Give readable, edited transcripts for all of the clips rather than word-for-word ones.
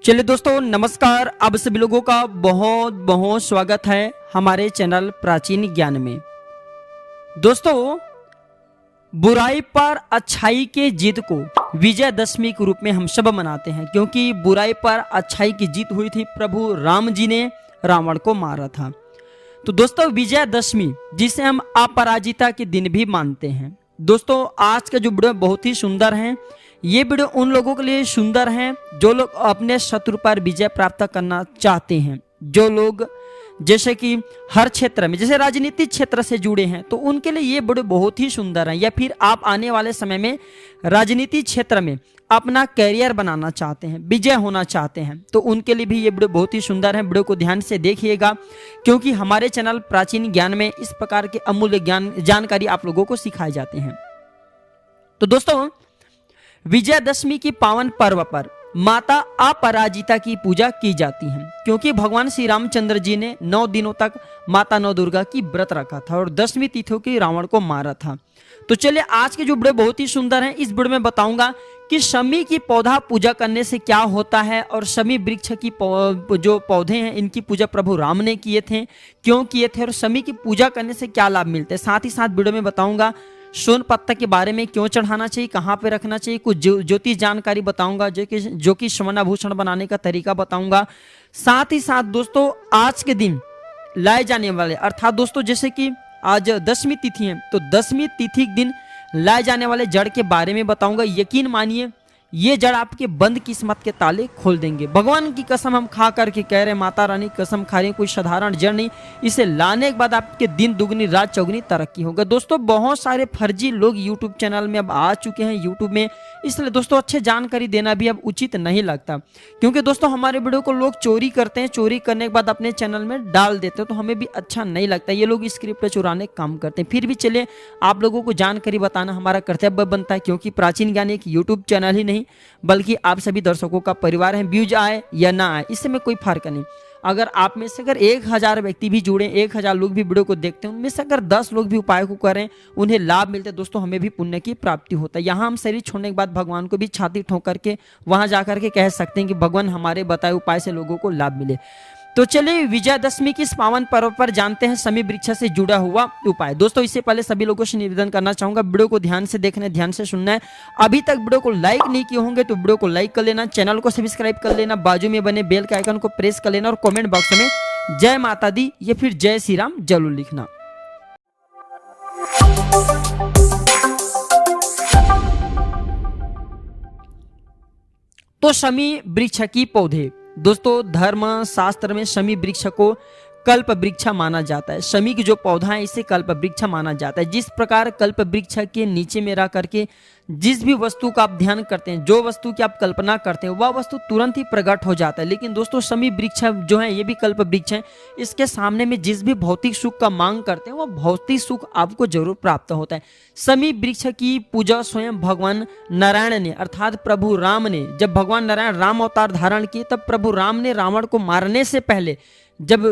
चलिए दोस्तों नमस्कार। आप सभी लोगों का बहुत बहुत स्वागत है हमारे चैनल प्राचीन ज्ञान में। दोस्तों बुराई पर अच्छाई के जीत को विजयदशमी के रूप में हम सब मनाते हैं, क्योंकि बुराई पर अच्छाई की जीत हुई थी। प्रभु राम जी ने रावण को मारा था। तो दोस्तों विजयदशमी जिसे हम अपराजिता के दिन भी मानते हैं। दोस्तों आज का जो वीडियो बहुत ही सुंदर है। ये वीडियो उन लोगों के लिए सुंदर है जो लोग अपने शत्रु पर विजय प्राप्त करना चाहते हैं, जो लोग जैसे कि हर क्षेत्र में जैसे राजनीतिक क्षेत्र से जुड़े हैं, तो उनके लिए ये वीडियो बहुत ही सुंदर है। या फिर आप आने वाले समय में राजनीतिक क्षेत्र में अपना कैरियर बनाना चाहते हैं, विजय होना चाहते हैं, तो उनके लिए भी ये वीडियो बहुत ही सुंदर है। वीडियो को ध्यान से देखिएगा, क्योंकि हमारे चैनल प्राचीन ज्ञान में इस प्रकार के अमूल्य ज्ञान जानकारी आप लोगों को सिखाए जाते हैं। तो दोस्तों विजयदशमी की पावन पर्व पर माता अपराजिता की पूजा की जाती है, क्योंकि भगवान श्री रामचंद्र जी ने 9 दिनों तक माता नौ दुर्गा की व्रत रखा था और 10वीं तिथियों की रावण को मारा था। तो चलिए आज के जो वीडियो बहुत ही सुंदर है, इस वीडियो में बताऊंगा कि शमी की पौधा पूजा करने से क्या होता है, और शमी वृक्ष की जो पौधे हैं इनकी पूजा प्रभु राम ने किए थे, क्यों किए थे, और शमी की पूजा करने से क्या लाभ मिलते हैं। साथ ही साथ वीडियो में बताऊंगा सोन पत्ता के बारे में, क्यों चढ़ाना चाहिए, कहाँ पे रखना चाहिए, कुछ ज्योतिष जानकारी बताऊंगा, जो कि स्वर्ण बनाने का तरीका बताऊंगा। साथ ही साथ दोस्तों आज के दिन लाए जाने वाले, अर्थात दोस्तों जैसे कि आज 10वीं तिथि है, तो 10वीं तिथि के दिन लाए जाने वाले जड़ के बारे में बताऊंगा। यकीन मानिए ये जड़ आपके बंद किस्मत के ताले खोल देंगे। भगवान की कसम हम खा करके कह रहे हैं, माता रानी कसम खा रही है, कोई साधारण जड़ नहीं। इसे लाने के बाद आपके दिन दुगनी रात चौगनी तरक्की होगा। दोस्तों बहुत सारे फर्जी लोग यूट्यूब चैनल में अब आ चुके हैं यूट्यूब में, इसलिए दोस्तों अच्छे जानकारी देना भी अब उचित नहीं लगता, क्योंकि दोस्तों हमारे वीडियो को लोग चोरी करते हैं, चोरी करने के बाद अपने चैनल में डाल देते हैं, तो हमें भी अच्छा नहीं लगता। ये लोग स्क्रिप्ट चुराने का काम करते हैं। फिर भी चलिए आप लोगों को जानकारी बताना हमारा कर्तव्य बनता है, क्योंकि प्राचीन ज्ञान एक यूट्यूब चैनल ही नहीं बल्कि आप सभी दर्शकों का परिवार है। व्यूज आए या ना आए इससे में कोई फर्क नहीं। अगर आप में से अगर 1000 व्यक्ति भी जुड़े, 1000 लोग भी वीडियो को देखते हैं, उनमें से अगर 10 लोग भी उपाय को करें, उन्हें लाभ मिलते हैं, दोस्तों हमें भी पुण्य की प्राप्ति होता है। यहाँ हम शरीर छोड़ने के बाद भगवान को भी छाती ठोक करके वहां जाकर के कह सकते हैं कि भगवान हमारे बताए उपाय से लोगों को लाभ मिले। तो चलिए विजयदशमी की इस पावन पर्व पर जानते हैं शमी वृक्ष से जुड़ा हुआ उपाय। दोस्तों इससे पहले सभी लोगों से निवेदन करना चाहूंगा, वीडियो को ध्यान से देखना है, ध्यान से सुनना है। अभी तक वीडियो को लाइक नहीं किए होंगे तो वीडियो को लाइक कर लेना, चैनल को सब्सक्राइब कर लेना, बाजू में बने बेल के आइकन को प्रेस कर लेना, और कमेंट बॉक्स में जय माता दी या फिर जय श्री राम जरूर लिखना। तो शमी वृक्ष की पौधे, दोस्तों धर्म शास्त्र में शमी वृक्ष को कल्प वृक्ष माना जाता है। शमी की जो पौधा है इसे कल्प वृक्ष माना जाता है। जिस प्रकार कल्प वृक्ष के नीचे में रह करके जिस भी वस्तु का आप ध्यान करते हैं, जो वस्तु की आप कल्पना करते हैं, वह वस्तु तुरंत ही प्रकट हो जाता है। लेकिन दोस्तों शमी वृक्ष जो है ये भी कल्प वृक्ष है, इसके सामने में जिस भी भौतिक सुख का मांग करते हैं वह भौतिक सुख आपको जरूर प्राप्त होता है। शमी वृक्ष की पूजा स्वयं भगवान नारायण ने, अर्थात प्रभु राम ने, जब भगवान नारायण राम अवतार धारण किए तब प्रभु राम ने रावण को मारने से पहले, जब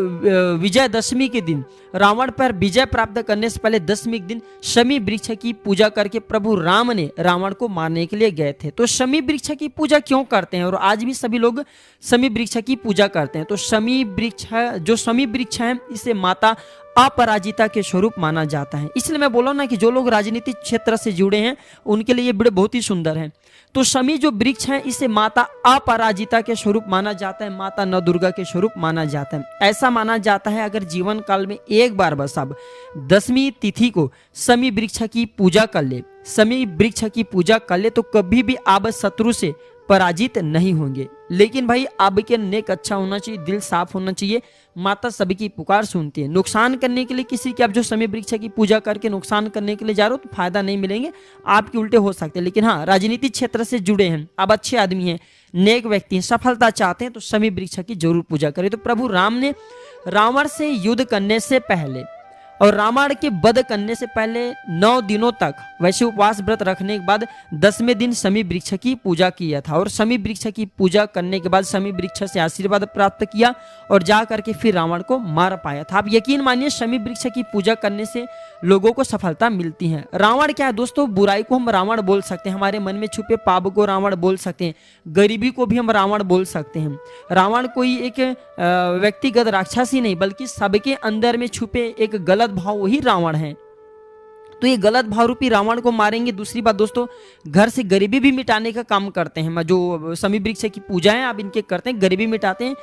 विजयदशमी के दिन रावण पर विजय प्राप्त करने से पहले 10वीं दिन शमी वृक्ष की पूजा करके प्रभु राम ने रावण को मारने के लिए गए थे। तो शमी वृक्ष की पूजा क्यों करते हैं, और आज भी सभी लोग शमी वृक्ष की पूजा करते हैं। तो शमी वृक्ष जो शमी वृक्ष है इसे माता अपराजिता के स्वरूप माना जाता है। इसलिए मैं बोला ना कि जो लोग राजनीतिक क्षेत्र से जुड़े हैं उनके लिए ये वीडियो बहुत ही सुंदर है। तो शमी जो वृक्ष है इसे माता अपराजिता के स्वरूप माना जाता है, माता नौ दुर्गा के स्वरूप माना जाता है। ऐसा माना जाता है अगर जीवन काल में एक बार बस अब 10वीं तिथि को शमी वृक्ष की पूजा कर ले, शमी वृक्ष की पूजा कर ले, तो कभी भी आप शत्रु से पराजित नहीं होंगे। लेकिन भाई आपके नेक अच्छा होना चाहिए, दिल साफ होना चाहिए, माता सभी की पुकार सुनती है। नुकसान करने के लिए किसी की आप जो शमी वृक्ष की पूजा करके नुकसान करने के लिए जा रहे हो तो फायदा नहीं मिलेंगे, आपके उल्टे हो सकते हैं। लेकिन हाँ राजनीतिक क्षेत्र से जुड़े हैं, आप अच्छे आदमी हैं, नेक व्यक्ति हैं, सफलता चाहते हैं, तो शमी वृक्ष की जरूर पूजा करें। तो प्रभु राम ने रावण से युद्ध करने से पहले और रावण के वध करने से पहले 9 दिनों तक वैसे उपवास व्रत रखने के बाद 10वें दिन शमी वृक्ष की पूजा किया था और शमी वृक्ष की पूजा करने के बाद शमी वृक्ष से आशीर्वाद प्राप्त किया और जा करके फिर रावण को मार पाया था। आप यकीन मानिए शमी वृक्ष की पूजा करने से लोगों को सफलता मिलती है। रावण क्या है दोस्तों, बुराई को हम रावण बोल सकते हैं, हमारे मन में छुपे पाप को रावण बोल सकते हैं, गरीबी को भी हम रावण बोल सकते हैं। रावण कोई एक व्यक्तिगत राक्षस ही नहीं बल्कि सबके अंदर में छुपे एक गलत भाव वही रावण है। तो ये गलत भाव रूपी रावण को मारेंगे। दूसरी बात दोस्तों, घर से गरीबी भी मिटाने का काम करते हैं। जो शमी वृक्ष की पूजा है आप इनके करते हैं, गरीबी मिटाते हैं।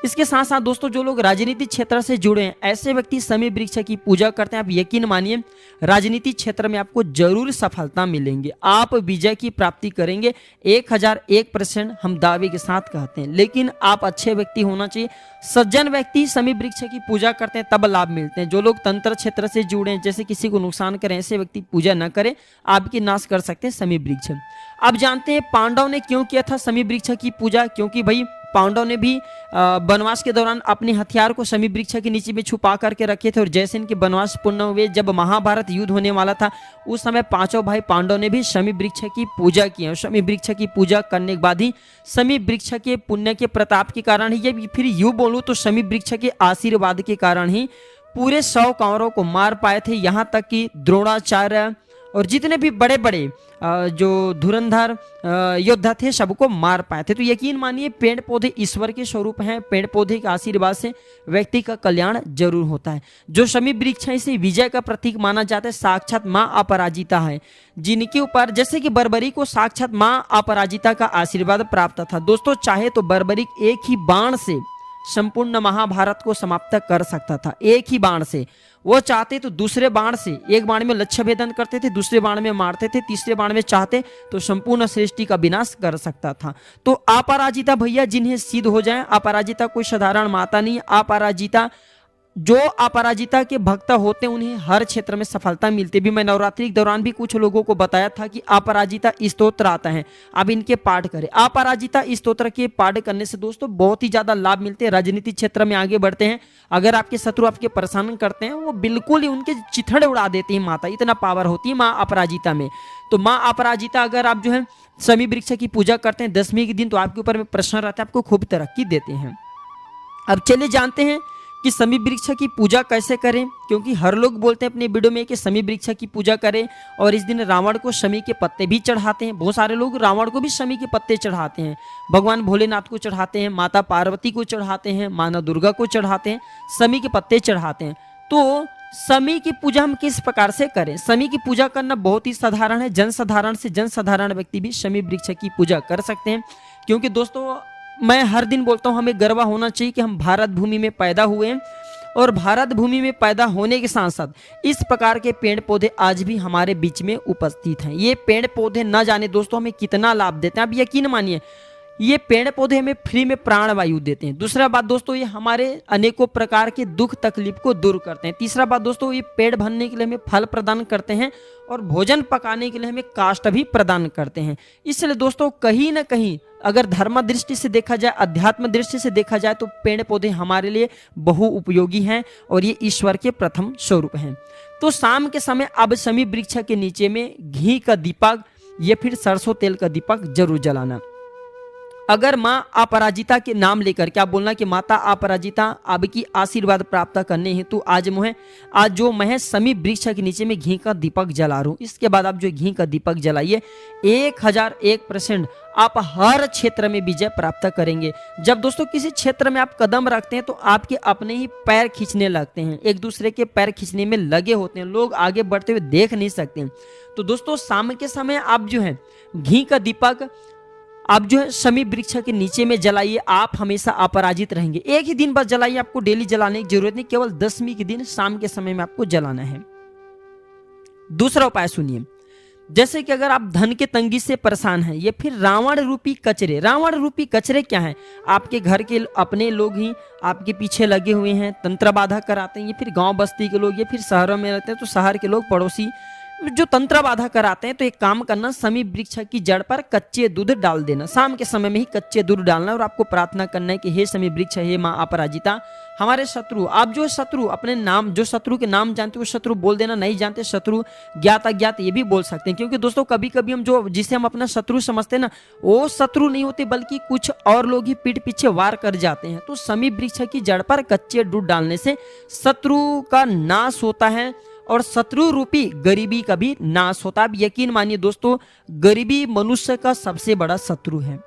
इसके साथ साथ दोस्तों जो लोग राजनीतिक क्षेत्र से जुड़े हैं ऐसे व्यक्ति शमी वृक्ष की पूजा करते हैं। आप यकीन मानिए राजनीतिक क्षेत्र में आपको जरूर सफलता मिलेंगे, आप विजय की प्राप्ति करेंगे 1001% हम दावे के साथ कहते हैं। लेकिन आप अच्छे व्यक्ति होना चाहिए, सज्जन व्यक्ति शमी वृक्ष की पूजा करते हैं तब लाभ मिलते हैं। जो लोग तंत्र क्षेत्र से जुड़े हैं, जैसे किसी को नुकसान करें, ऐसे व्यक्ति पूजा न करें, आपकी नाश कर सकते हैं शमी वृक्ष। अब जानते हैं पांडव ने क्यों किया था शमी वृक्ष की पूजा। क्योंकि भाई पांडव ने भी वनवास के दौरान अपने हथियार को शमी वृक्ष के नीचे में छुपा करके रखे थे और जैसे इनके वनवास पूर्ण हुए, जब महाभारत युद्ध होने वाला था उस समय पांचों भाई पांडव ने भी शमी वृक्ष की पूजा की और शमी वृक्ष की पूजा करने के बाद ही शमी वृक्ष के पुण्य के प्रताप के कारण ही, ये फिर यूं बोलूं तो शमी वृक्ष के आशीर्वाद के कारण ही पूरे 100 कौरवों को मार पाए थे। यहाँ तक कि द्रोणाचार्य और जितने भी बड़े बड़े जो धुरंधर योद्धा थे सबको मार पाए थे। तो यकीन मानिए पेड़ पौधे ईश्वर के स्वरूप हैं, पेड़ पौधे के आशीर्वाद से व्यक्ति का कल्याण जरूर होता है। जो शमी वृक्ष है इसे विजय का प्रतीक माना जाता है, साक्षात माँ अपराजिता है जिनके ऊपर, जैसे कि बर्बरी को साक्षात माँ अपराजिता का आशीर्वाद प्राप्त था। दोस्तों चाहे तो बर्बरिक एक ही बाण से संपूर्ण महाभारत को समाप्त कर सकता था, एक ही बाण से। वो चाहते तो दूसरे बाण से, एक बाण में लक्ष्य भेदन करते थे, दूसरे बाण में मारते थे, तीसरे बाण में चाहते तो संपूर्ण सृष्टि का विनाश कर सकता था। तो अपराजिता भैया जिन्हें सिद्ध हो जाए, अपराजिता कोई साधारण माता नहीं, अपराजिता जो अपराजिता के भक्त होते हैं उन्हें हर क्षेत्र में सफलता मिलती भी। मैं नवरात्रि के दौरान भी कुछ लोगों को बताया था कि अपराजिता स्तोत्र आता है, अब इनके पाठ करें। अपराजिता स्तोत्र के पाठ करने से दोस्तों बहुत ही ज्यादा लाभ मिलते हैं, राजनीतिक क्षेत्र में आगे बढ़ते हैं। अगर आपके शत्रु आपके परेशान करते हैं वो बिल्कुल ही उनके चिथड़े उड़ा देती है माता, इतना पावर होती है माँ अपराजिता में। तो माँ अपराजिता अगर आप जो है शमी वृक्ष की पूजा करते हैं 10वीं के दिन तो आपके ऊपर में प्रश्न रहता है, आपको खूब तरक्की देते हैं। अब चलिए जानते हैं कि शमी वृक्ष की पूजा कैसे करें, क्योंकि हर लोग बोलते हैं अपने वीडियो में कि शमी वृक्ष की पूजा करें और इस दिन रावण को शमी के पत्ते भी चढ़ाते हैं। बहुत सारे लोग रावण को भी शमी के पत्ते चढ़ाते हैं, भगवान भोलेनाथ को चढ़ाते हैं, माता पार्वती को चढ़ाते हैं, माता दुर्गा को चढ़ाते हैं, शमी के पत्ते चढ़ाते हैं। तो शमी की पूजा हम किस प्रकार से करें? शमी की पूजा करना बहुत ही साधारण है, जनसाधारण से जनसाधारण व्यक्ति भी शमी वृक्ष की पूजा कर सकते हैं। क्योंकि दोस्तों मैं हर दिन बोलता हूं हमें गर्व होना चाहिए कि हम भारत भूमि में पैदा हुए हैं और भारत भूमि में पैदा होने के साथ साथ इस प्रकार के पेड़ पौधे आज भी हमारे बीच में उपस्थित हैं। ये पेड़ पौधे न जाने दोस्तों हमें कितना लाभ देते हैं। अब यकीन मानिए ये पेड़ पौधे हमें फ्री में प्राण वायु देते हैं। दूसरा बात दोस्तों ये हमारे अनेकों प्रकार के दुख तकलीफ को दूर करते हैं। तीसरा बात दोस्तों ये पेड़ भरने के लिए हमें फल प्रदान करते हैं और भोजन पकाने के लिए हमें काष्ठ भी प्रदान करते हैं। इसलिए दोस्तों कहीं ना कहीं अगर धर्म दृष्टि से देखा जाए, अध्यात्म दृष्टि से देखा जाए तो पेड़ पौधे हमारे लिए बहु उपयोगी हैं और ये ईश्वर के प्रथम स्वरूप हैं। तो शाम के समय अब शमी वृक्ष के नीचे में घी का दीपक या फिर सरसों तेल का दीपक जरूर जलाना। अगर माँ अपराजिता के नाम लेकर क्या बोलना कि माता अपराजिता आपकी आशीर्वाद प्राप्त करने हेतु आज जो मैं शमी वृक्ष के नीचे में घी का दीपक जला रहा हूँ। इसके बाद आप जो घी का दीपक जलाइए 1001% आप हर क्षेत्र में विजय प्राप्त करेंगे। जब दोस्तों किसी क्षेत्र में आप कदम रखते हैं तो आपके अपने ही पैर खींचने लगते हैं, एक दूसरे के पैर खींचने में लगे होते हैं, लोग आगे बढ़ते हुए देख नहीं सकते। तो दोस्तों शाम के समय आप जो है घी का दीपक आप जो है शमी वृक्ष के नीचे में जलाइए, आप हमेशा अपराजित रहेंगे। एक ही दिन बस जलाइए, आपको डेली जलाने की जरूरत नहीं, केवल 10वीं के दिन शाम के समय में आपको जलाना है। दूसरा उपाय सुनिए, जैसे कि अगर आप धन के तंगी से परेशान हैं या फिर रावण रूपी कचरे। रावण रूपी कचरे क्या है? आपके घर के अपने लोग ही आपके पीछे लगे हुए हैं, तंत्र बाधा कराते हैं, या फिर गांव बस्ती के लोग या फिर शहरों में रहते हैं तो शहर के लोग पड़ोसी जो तंत्र बाधा कराते हैं, तो एक काम करना, समी वृक्ष की जड़ पर कच्चे दूध डाल देना। शाम के समय में ही कच्चे दूध डालना और आपको प्रार्थना करना है कि हे समी वृक्ष, हे माँ अपराजिता, हमारे शत्रु, आप जो शत्रु अपने नाम, जो शत्रु के नाम जानते हो शत्रु बोल देना, नहीं जानते शत्रु ज्ञात अज्ञात ये भी बोल सकते हैं, क्योंकि दोस्तों कभी कभी हम जो जिसे हम अपना शत्रु समझते हैं ना, वो शत्रु नहीं होते बल्कि कुछ और लोग ही पीठ पीछे वार कर जाते हैं। तो समी वृक्ष की जड़ पर कच्चे दूध डालने से शत्रु का नाश होता है और शत्रु रूपी गरीबी का भी नाश होता है। आप यकीन मानिए दोस्तों, गरीबी मनुष्य का सबसे बड़ा शत्रु है।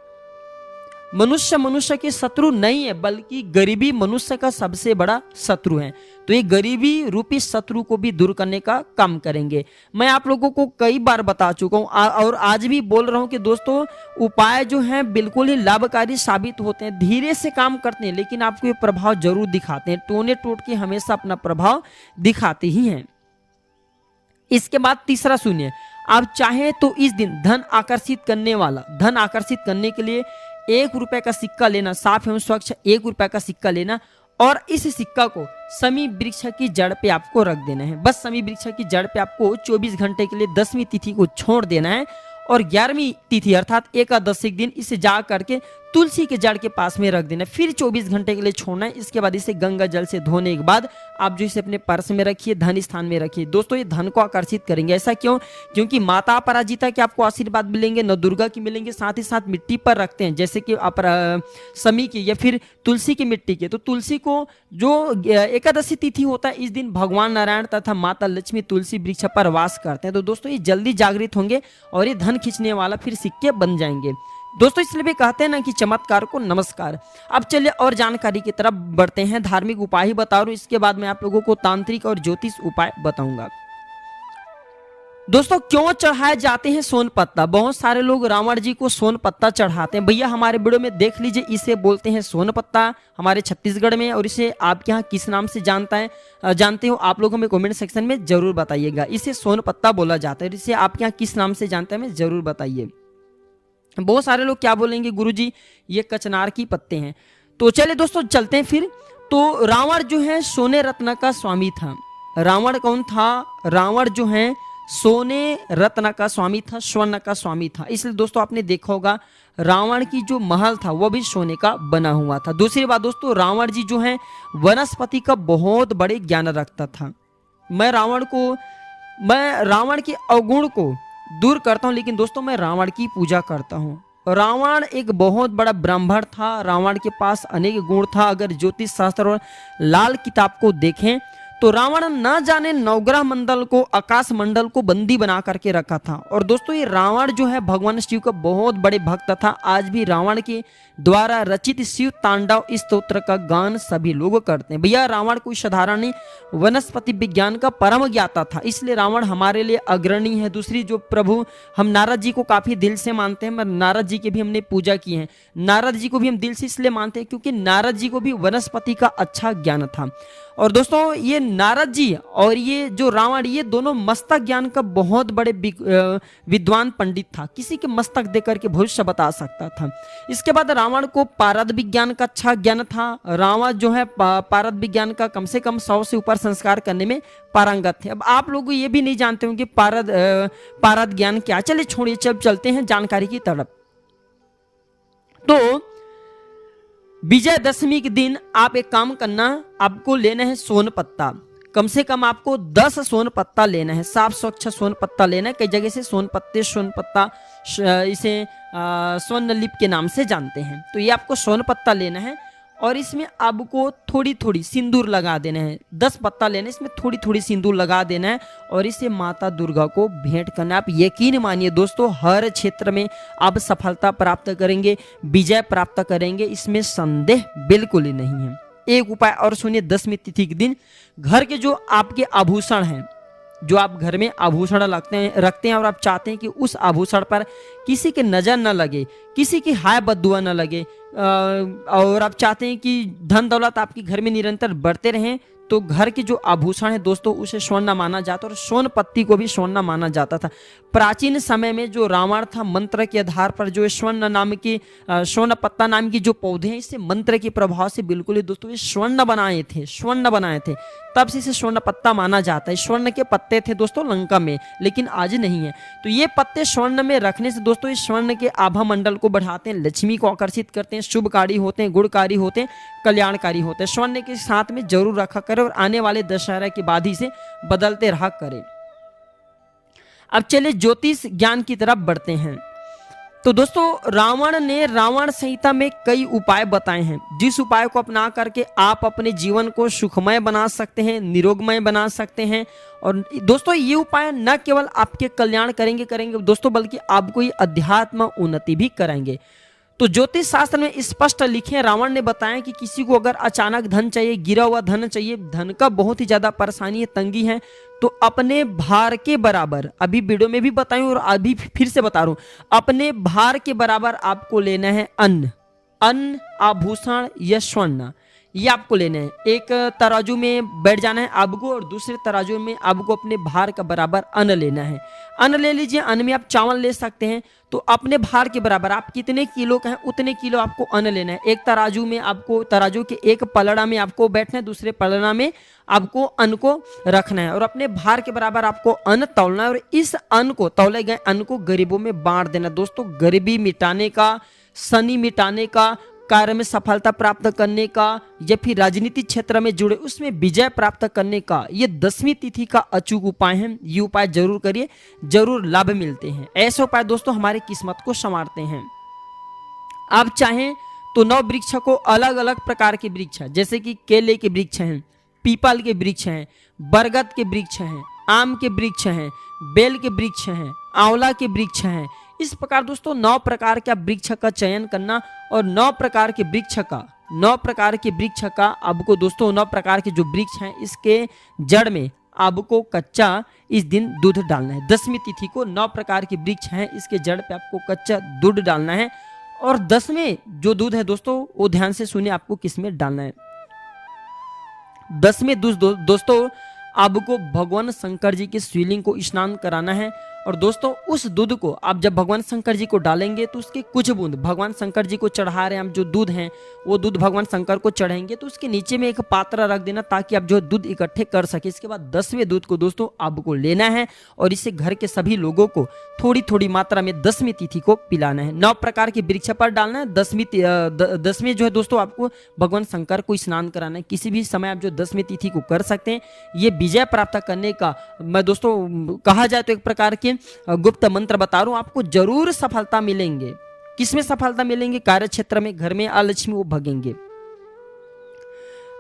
मनुष्य के शत्रु नहीं है, बल्कि गरीबी मनुष्य का सबसे बड़ा शत्रु है। तो ये गरीबी रूपी शत्रु को भी दूर करने का काम करेंगे। मैं आप लोगों को कई बार बता चुका हूँ और आज भी बोल रहा हूँ कि दोस्तों उपाय जो हैं बिल्कुल ही लाभकारी साबित होते हैं, धीरे से काम करते हैं, लेकिन आपको ये प्रभाव जरूर दिखाते हैं। टोने टोट के हमेशा अपना प्रभाव दिखाते ही हैं। इसके बाद तीसरा सुनिए, आप चाहें तो इस दिन धन आकर्षित करने के लिए 1 रुपए का सिक्का लेना, साफ एवं स्वच्छ 1 रुपए का सिक्का लेना और इस सिक्का को समी वृक्ष की जड़ पे आपको रख देना है। बस समी वृक्ष की जड़ पे आपको 24 घंटे के लिए 10वीं तिथि को छोड़ देना है और 11वीं तिथि अर्थात एकादशी दिन इसे जा करके तुलसी के जड़ के पास में रख देना, फिर 24 घंटे के लिए छोड़ना है। इसके बाद इसे गंगा जल से धोने के बाद आप जो इसे अपने पर्स में रखिए, धन स्थान में रखिए। दोस्तों ये धन को आकर्षित करेंगे। ऐसा क्यों? क्योंकि माता अपराजिता के आपको आशीर्वाद मिलेंगे, नव दुर्गा की मिलेंगे, साथ ही साथ मिट्टी पर रखते हैं जैसे कि समी की या फिर तुलसी की मिट्टी के। तो तुलसी को जो एकादशी तिथि होता है इस दिन भगवान नारायण तथा माता लक्ष्मी तुलसी वृक्ष पर वास करते हैं। तो दोस्तों ये जल्दी जागृत होंगे और ये धन खींचने वाला फिर सिक्के बन जाएंगे। दोस्तों इसलिए भी कहते हैं ना कि चमत्कार को नमस्कार। अब चलिए और जानकारी की तरफ बढ़ते हैं। धार्मिक उपाय ही बता रहा हूं, इसके बाद मैं आप लोगों को तांत्रिक और ज्योतिष उपाय बताऊंगा। दोस्तों क्यों चढ़ाए जाते हैं सोन पत्ता? बहुत सारे लोग रावण जी को सोन पत्ता चढ़ाते हैं। भैया हमारे वीडियो में देख लीजिए, इसे बोलते हैं सोन पत्ता हमारे छत्तीसगढ़ में, और इसे आपके यहाँ किस नाम से जानते हो आप लोग हमें कमेंट सेक्शन में जरूर बताइएगा। इसे सोन पत्ता बोला जाता है, इसे आपके यहाँ किस नाम से जानते हैं हमें जरूर बताइए। बहुत सारे लोग क्या बोलेंगे, गुरुजी ये कचनार की पत्ते हैं। तो चले दोस्तों चलते हैं फिर। तो रावण जो है सोने रत्न का स्वामी था। रावण कौन था? रावण जो है सोने रत्न का स्वामी था, स्वर्ण का स्वामी था। इसलिए दोस्तों आपने देखा होगा रावण की जो महल था वो भी सोने का बना हुआ था। दूसरी बात दोस्तों, रावण जी जो है वनस्पति का बहुत बड़े ज्ञान रखता था। मैं रावण के अवगुण को दूर करता हूं, लेकिन दोस्तों मैं रावण की पूजा करता हूं। रावण एक बहुत बड़ा ब्राह्मण था, रावण के पास अनेक गुण था। अगर ज्योतिष शास्त्र और लाल किताब को देखें तो रावण न जाने नवग्रह मंडल को, आकाश मंडल को बंदी बना करके रखा था। और दोस्तों ये रावण जो है भगवान शिव का बहुत बड़े भक्त था। आज भी रावण के द्वारा रचित शिव तांडव स्तोत्र का गान सभी लोग करते हैं। भैया रावण कोई साधारण नहीं, वनस्पति विज्ञान का परम ज्ञाता था, इसलिए रावण हमारे लिए अग्रणी है। दूसरी जो प्रभु, हम नारद जी को काफी दिल से मानते हैं, नारद जी की भी हमने पूजा की है। नारद जी को भी हम दिल से इसलिए मानते हैं क्योंकि नारद जी को भी वनस्पति का अच्छा ज्ञान था। और दोस्तों ये नारद जी और ये जो रावण, ये दोनों मस्तक ज्ञान का बहुत बड़े विद्वान पंडित था। किसी के मस्तक देकर के भविष्य बता सकता था। इसके बाद रावण को पारद विज्ञान का अच्छा ज्ञान था। रावण जो है पारद विज्ञान का कम से कम 100 से ऊपर संस्कार करने में पारंगत थे। अब आप लोग ये भी नहीं जानते होंगे पारद ज्ञान क्या। चलिए छोड़िए, चलते हैं जानकारी की तरफ। तो विजयदशमी के दिन आप एक काम करना, आपको लेना है सोन पत्ता। कम से कम आपको 10 सोन पत्ता लेना है, साफ स्वच्छ सोन पत्ता लेना है। कई जगह से सोन पत्ता इसे स्वर्ण के नाम से जानते हैं। तो ये आपको सोन पत्ता लेना है और इसमें आपको थोड़ी थोड़ी सिंदूर लगा देना है। 10 पत्ता लेना है, इसमें थोड़ी थोड़ी सिंदूर लगा देना है और इसे माता दुर्गा को भेंट करना है। आप यकीन मानिए दोस्तों, हर क्षेत्र में आप सफलता प्राप्त करेंगे, विजय प्राप्त करेंगे, इसमें संदेह बिल्कुल ही नहीं है। एक उपाय और सुनिए, 10वीं तिथि के दिन घर के जो आपके आभूषण हैं, जो आप घर में आभूषण रखते हैं और आप चाहते हैं कि उस आभूषण पर किसी की नजर न लगे, किसी की हाय बददुआ न लगे, और आप चाहते हैं कि धन दौलत आपके घर में निरंतर बढ़ते रहें, तो घर के जो आभूषण है दोस्तों उसे स्वर्ण माना जाता और सोन पत्ती को भी स्वर्ण माना जाता था। प्राचीन समय में जो रावण था, मंत्र के आधार पर जो स्वर्ण पत्ता नाम की जो पौधे हैं, इससे मंत्र के प्रभाव से बिल्कुल ही दोस्तों ये स्वर्ण बनाए थे। तब से इसे स्वर्ण पत्ता माना जाता है। स्वर्ण के पत्ते थे दोस्तों लंका में, लेकिन आज नहीं है। तो ये पत्ते स्वर्ण में रखने से दोस्तों इस स्वर्ण के आभा मंडल को बढ़ाते हैं, लक्ष्मी को आकर्षित करते हैं, शुभकारी होते हैं, गुणकारी होते हैं, कल्याणकारी होते हैं। स्वर्ण के साथ में जरूर रखा करें और आने वाले दशहरा के बाद ही से बदलते रहा करें। अब चलिए ज्योतिष ज्ञान की तरफ बढ़ते हैं। तो दोस्तों रावण ने रावण संहिता में कई उपाय बताए हैं, जिस उपाय को अपना करके आप अपने जीवन को सुखमय बना सकते हैं, निरोगमय बना सकते हैं। और दोस्तों ये उपाय न केवल आपके कल्याण करेंगे दोस्तों, बल्कि आपको ये अध्यात्म उन्नति भी कराएंगे। तो ज्योतिष शास्त्र में स्पष्ट लिखे रावण ने बताया कि किसी को अगर अचानक धन चाहिए, गिरा हुआ धन चाहिए, धन का बहुत ही ज्यादा परेशानी है, तंगी है, तो अपने भार के बराबर, अभी वीडियो में भी बताऊं और अभी फिर से बता रहा हूं, अपने भार के बराबर आपको लेना है अन्न, आभूषण या स्वर्ण, ये आपको लेना है। एक तराजू में बैठ जाना है आपको और दूसरे तराजू में आपको अपने भार का बराबर अन्न लेना है। अन्न ले लीजिए, अन्न में आप चावल ले सकते हैं। तो अपने भार के बराबर आप कितने किलो का है उतने किलो आपको अन्न लेना है। एक तराजू में आपको, तराजू के एक पलड़ा में आपको बैठना है, दूसरे पलड़ा में आपको अन्न को रखना है और अपने भार के बराबर आपको अन्न तौलना है। और इस अन्न को, तौले गए अन्न को गरीबों में बांट देना। दोस्तों गरीबी मिटाने का, शनि मिटाने का, कार्य में सफलता प्राप्त करने का या फिर राजनीतिक क्षेत्र में जुड़े उसमें विजय प्राप्त करने का ये 10वीं तिथि का अचूक उपाय है। ये उपाय जरूर करिए, जरूर लाभ मिलते हैं। ऐसे उपाय दोस्तों हमारी किस्मत को संवारते हैं। आप चाहें तो 9 वृक्ष को, अलग अलग प्रकार के वृक्ष जैसे कि केले के वृक्ष हैं, पीपल के वृक्ष हैं, बरगद के वृक्ष हैं, आम के वृक्ष हैं, बेल के वृक्ष हैं, आंवला के वृक्ष हैं। इस प्रकार दोस्तों 9 प्रकार के वृक्ष का चयन करना और 9 प्रकार के वृक्ष का आपको दोस्तों 9 प्रकार के जो वृक्ष हैं इसके जड़ में आपको कच्चा इस दिन दूध डालना है। 10वीं तिथि को 9 प्रकार के वृक्ष हैं इसके जड़ पे आपको कच्चा दूध डालना है। और 10वें जो दूध है दोस्तों वो ध्यान से सुनिए आपको किसमें डालना है। 10वें दूध दोस्तों आपको भगवान शंकर जी के शिवलिंग को स्नान कराना है। और दोस्तों उस दूध को आप जब भगवान शंकर जी को डालेंगे तो उसके कुछ बूंद भगवान शंकर जी को चढ़ा रहे हैं हम, जो दूध हैं वो दूध भगवान शंकर को चढ़ाएंगे तो उसके नीचे में एक पात्र रख देना ताकि आप जो दूध इकट्ठे कर सके। इसके बाद 10वें दूध को दोस्तों आपको लेना है और इसे घर के सभी लोगों को थोड़ी थोड़ी मात्रा में 10वीं तिथि को पिलाना है। 9 प्रकार के वृक्ष पर डालना है। 10वें जो है दोस्तों आपको भगवान शंकर को स्नान कराना है। किसी भी समय आप जो 10वीं तिथि को कर सकते हैं। ये विजय प्राप्त करने का मैं दोस्तों कहा जाए तो एक प्रकार के गुप्त मंत्र बता रहा हूं, आपको जरूर सफलता मिलेंगे। किसमें सफलता मिलेंगे? कार्य क्षेत्र में, घर में अलक्ष्मी वो भगेंगे।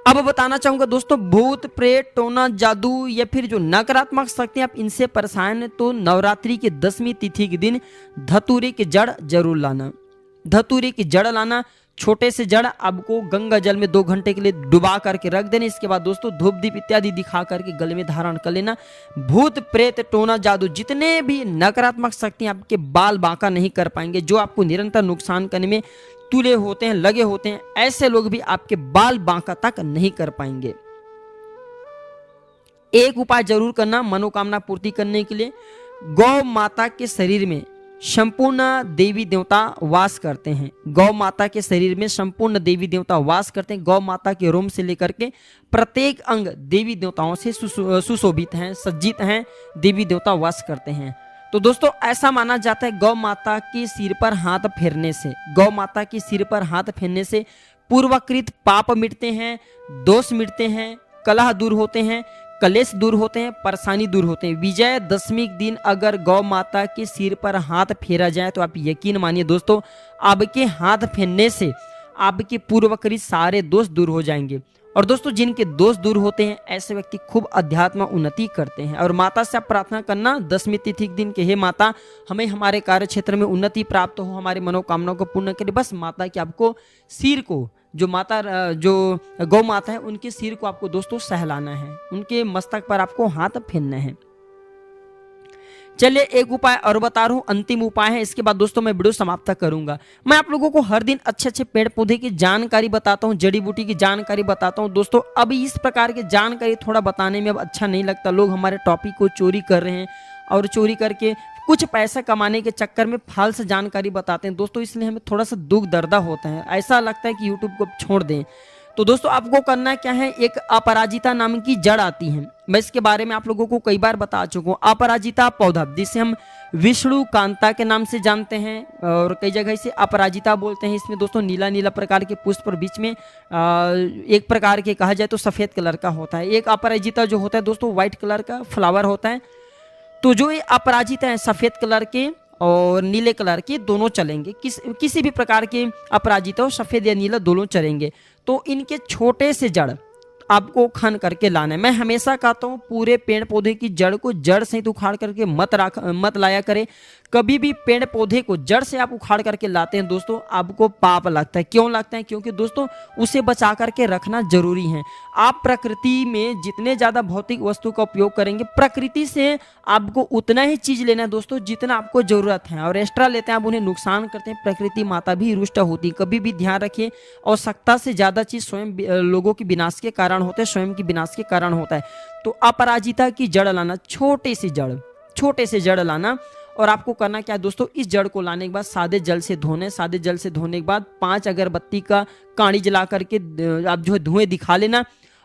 अब बताना चाहूंगा दोस्तों भूत प्रेत टोना जादू या फिर जो नकारात्मक शक्ति आप इनसे परेशान है तो नवरात्रि के 10वीं तिथि के दिन धतूरे की जड़ जरूर लाना। धतूरे की जड़ लाना, छोटे से जड़ आपको गंगा जल में 2 घंटे के लिए डुबा करके रख देना। इसके बाद दोस्तों धूप दीप इत्यादि दिखा करके गले में धारण कर लेना। भूत प्रेत टोना जादू जितने भी नकारात्मक शक्ति आपके बाल बांका नहीं कर पाएंगे, जो आपको निरंतर नुकसान करने में तुले होते हैं, लगे होते हैं, ऐसे लोग भी आपके बाल बांका तक नहीं कर पाएंगे। एक उपाय जरूर करना मनोकामना पूर्ति करने के लिए। गौ माता के शरीर में संपूर्ण देवी देवता वास करते हैं। गौ माता के शरीर में संपूर्ण देवी देवता वास करते हैं। गौ माता के रोम से लेकर के प्रत्येक अंग देवी देवताओं से सुशोभित हैं, सज्जित हैं, देवी देवता वास करते हैं। तो दोस्तों ऐसा माना जाता है गौ माता के सिर पर हाथ फेरने से, गौ माता के सिर पर हाथ फेरने से पूर्वकृत पाप मिटते हैं, दोष मिटते हैं, कलह दूर होते हैं, कलेश दूर होते हैं, परेशानी दूर होते हैं। विजय दशमी के दिन अगर गौ माता के सिर पर हाथ फेरा जाए तो आप यकीन मानिए दोस्तों आपके हाथ फेरने से आपके पूर्वकृत सारे दोष दूर हो जाएंगे। और दोस्तों जिनके दोष दूर होते हैं ऐसे व्यक्ति खूब अध्यात्म उन्नति करते हैं। और माता से आप प्रार्थना करना 10वीं तिथि के दिन के हे माता हमें हमारे कार्य क्षेत्र में उन्नति प्राप्त हो, हमारी मनोकामनाओं को पूर्ण करे। बस माता की आपको सिर को, जो माता जो गौ माता है उनके सिर को आपको दोस्तों सहलाना है, उनके मस्तक पर आपको हाथ फेरना है। चलिए एक उपाय और बता रहा हूं, अंतिम उपाय है, इसके बाद दोस्तों मैं वीडियो समाप्त करूंगा। मैं आप लोगों को हर दिन अच्छे अच्छे पेड़ पौधे की जानकारी बताता हूं, जड़ी बूटी की जानकारी बताता हूं। दोस्तों अब इस प्रकार की जानकारी थोड़ा बताने में अब अच्छा नहीं लगता। लोग हमारे टॉपिक को चोरी कर रहे हैं और चोरी करके कुछ पैसा कमाने के चक्कर में फालतू जानकारी बताते हैं दोस्तों, इसलिए हमें थोड़ा सा दुख दर्द होता है। ऐसा लगता है कि यूट्यूब को छोड़ दें। तो दोस्तों आपको करना क्या है, एक अपराजिता नाम की जड़ आती है, मैं इसके बारे में आप लोगों को कई बार बता चुका हूँ। अपराजिता पौधा जिसे हम विष्णु कांता के नाम से जानते हैं और कई जगह इसे अपराजिता बोलते हैं। इसमें दोस्तों नीला नीला प्रकार के पुष्प और बीच में एक प्रकार के कहा जाए तो सफ़ेद कलर का होता है। एक अपराजिता जो होता है दोस्तों व्हाइट कलर का फ्लावर होता है। तो जो ये अपराजिता है सफ़ेद कलर के और नीले कलर के दोनों चलेंगे, किसी भी प्रकार के अपराजिता हो सफ़ेद या नीला दोनों चलेंगे। तो इनके छोटे से जड़ आपको खन करके लाना है। मैं हमेशा कहता हूँ पूरे पेड़ पौधे की जड़ को जड़ से उखाड़ करके मत लाया करें। कभी भी पेड़ पौधे को जड़ से आप उखाड़ करके लाते हैं दोस्तों आपको पाप लगता है। क्यों लगता है? क्योंकि दोस्तों उसे बचा करके रखना जरूरी है। आप प्रकृति में जितने ज़्यादा भौतिक वस्तु का उपयोग करेंगे, प्रकृति से आपको उतना ही चीज़ लेना है दोस्तों जितना आपको ज़रूरत है, और एक्स्ट्रा लेते हैं आप उन्हें नुकसान करते हैं। प्रकृति माता भी रुष्ट होती है। कभी भी ध्यान रखिए, आवश्यकता से ज़्यादा चीज़ स्वयं लोगों की विनाश के कारण होते हैं, स्वयं की विनाश के कारण होता है। तो अपराजिता की जड़ लाना, छोटे से जड़ लाना, और आपको करना क्या है दोस्तों, इस जड़ को लाने के बाद सादे जल से धोने, सादे जल से धोने के बाद 5 अगरबत्ती का काड़ी जला करके आप जो है धुएं दिखा लेना,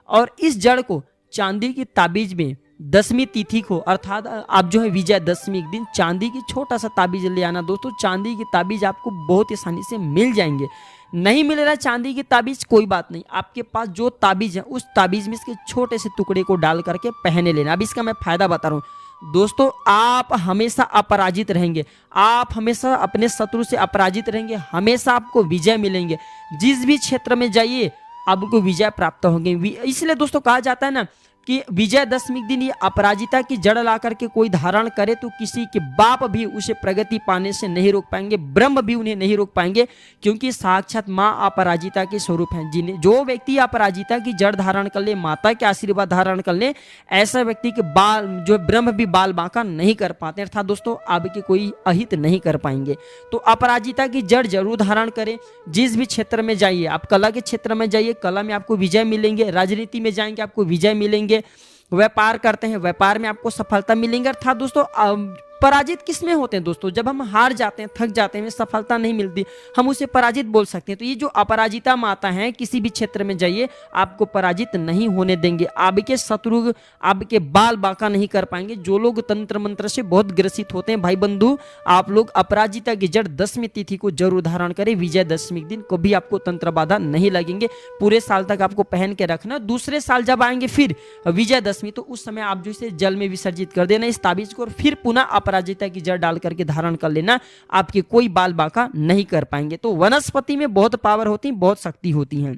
और इस जड़ को चांदी की ताबीज में 10वीं तिथि को अर्थात आप जो है विजयदशमी के दिन चांदी की छोटा सा ताबीज ले आना दोस्तों। चांदी की ताबीज आपको बहुत आसानी से मिल जाएंगे। नहीं मिल रहा है चांदी की ताबीज, कोई बात नहीं, आपके पास जो ताबीज है उस ताबीज में इसके छोटे से टुकड़े को डाल करके पहने लेना। अब इसका मैं फायदा बता रहा हूँ दोस्तों, आप हमेशा अपराजित रहेंगे, आप हमेशा अपने शत्रु से अपराजित रहेंगे, हमेशा आपको विजय मिलेंगे। जिस भी क्षेत्र में जाइए आपको विजय प्राप्त होंगे। इसलिए दोस्तों कहा जाता है ना कि विजयदशमी के दिन ये अपराजिता की जड़ ला करके कोई धारण करे तो किसी के बाप भी उसे प्रगति पाने से नहीं रोक पाएंगे, ब्रह्म भी उन्हें नहीं रोक पाएंगे, क्योंकि साक्षात माँ अपराजिता के स्वरूप हैं। जिन्हें जो व्यक्ति अपराजिता की जड़ धारण कर ले, माता के आशीर्वाद धारण कर ले, ऐसा व्यक्ति के बाल जो ब्रह्म भी बाल बांका नहीं कर पाते, अर्थात दोस्तों आपके कोई अहित नहीं कर पाएंगे। तो अपराजिता की जड़ जरूर धारण करें। जिस भी क्षेत्र में जाइए, आप कला के क्षेत्र में जाइए, कला में आपको विजय मिलेंगे, राजनीति में जाएंगे आपको विजय मिलेंगे, व्यापार करते हैं व्यापार में आपको सफलता मिलेंगे। अर्थात दोस्तों पराजित किस में होते हैं दोस्तों, जब हम हार जाते हैं, थक जाते हैं, सफलता नहीं मिलती, हम उसे पराजित बोल सकते हैं। तो ये जो अपराजिता माता है, किसी भी क्षेत्र में जाइए आपको पराजित नहीं होने देंगे, आपके शत्रु आपके बाल बांका नहीं कर पाएंगे। जो लोग तंत्र मंत्र से बहुत ग्रसित होते हैं भाई बंधु, आप लोग अपराजिता की जड़ 10वीं तिथि को जरूर धारण करें। विजयदशमी के दिन कभी आपको तंत्र बाधा नहीं लगेंगे, पूरे साल तक आपको पहन के रखना। दूसरे साल जब आएंगे फिर विजयदशमी, तो उस समय आप जो इसे जल में विसर्जित कर देना इस ताबीज को, और फिर पुनः अपराजिता की जड़ डाल करके धारण कर लेना, आपके कोई बाल बांका नहीं कर पाएंगे। तो वनस्पति में बहुत पावर होती है, बहुत शक्ति होती है।